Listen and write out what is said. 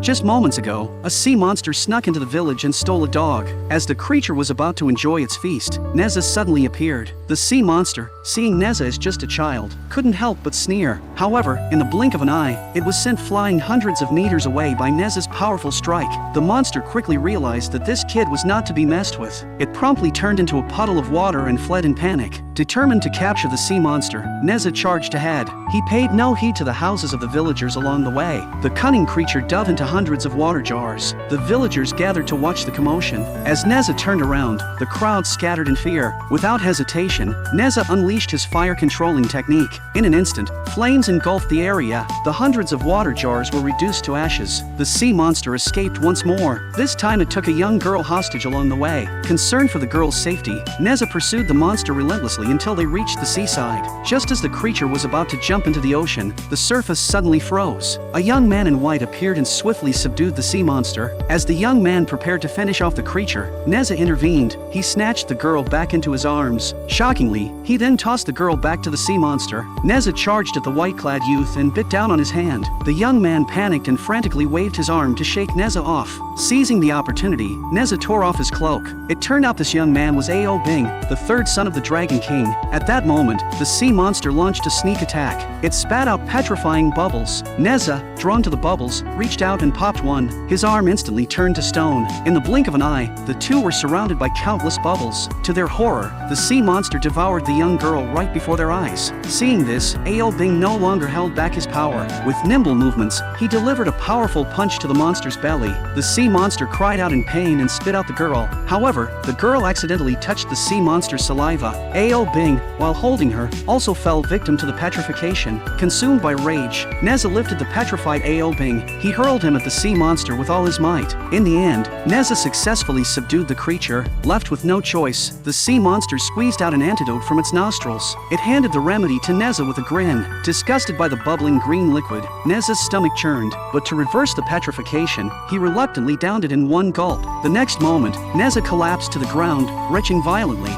Just moments ago, a sea monster snuck into the village and stole a dog. As the creature was about to enjoy its feast, Neza suddenly appeared. The sea monster, seeing Neza as just a child, couldn't help but sneer. However, in the blink of an eye, it was sent flying hundreds of meters away by Neza's powerful strike. The monster quickly realized that this kid was not to be messed with. It promptly turned into a puddle of water and fled in panic. Determined to capture the sea monster, Neza charged ahead. He paid no heed to the houses of the villagers along the way. The cunning creature dove into hundreds of water jars. The villagers gathered to watch the commotion. As Neza turned around, the crowd scattered in fear. Without hesitation, Neza unleashed his fire-controlling technique. In an instant, flames engulfed the area. The hundreds of water jars were reduced to ashes. The sea monster escaped once more. This time it took a young girl hostage along the way. Concerned for the girl's safety, Neza pursued the monster relentlessly until they reached the seaside. Just as the creature was about to jump into the ocean, the surface suddenly froze. A young man in white appeared and swiftly subdued the sea monster. As the young man prepared to finish off the creature, Neza intervened. He snatched the girl back into his arms. Shockingly, he then tossed the girl back to the sea monster. Neza charged at the white-clad youth and bit down on his hand. The young man panicked and frantically waved his arm to shake Neza off. Seizing the opportunity, Neza tore off his cloak. It turned out this young man was Ao Bing, the third son of the Dragon King. At that moment, the sea monster launched a sneak attack. It spat out petrifying bubbles. Neza, drawn to the bubbles, reached out and popped one. His arm instantly turned to stone. In the blink of an eye, the two were surrounded by countless bubbles. To their horror, the sea monster devoured the young girl right before their eyes. Seeing this, Ao Bing no longer held back his power. With nimble movements, he delivered a powerful punch to the monster's belly. The sea monster cried out in pain and spit out the girl. However, the girl accidentally touched the sea monster's saliva. Ao Bing, while holding her, also fell victim to the petrification. Consumed by rage, Neza lifted the petrified Ao Bing. He hurled him at the sea monster with all his might. In the end, Neza successfully subdued the creature. Left with no choice, the sea monster squeezed out an antidote from its nostrils. It handed the remedy to Neza with a grin. Disgusted by the bubbling green liquid, Neza's stomach churned, but to reverse the petrification, he reluctantly downed it in one gulp. The next moment, Neza collapsed to the ground, retching violently.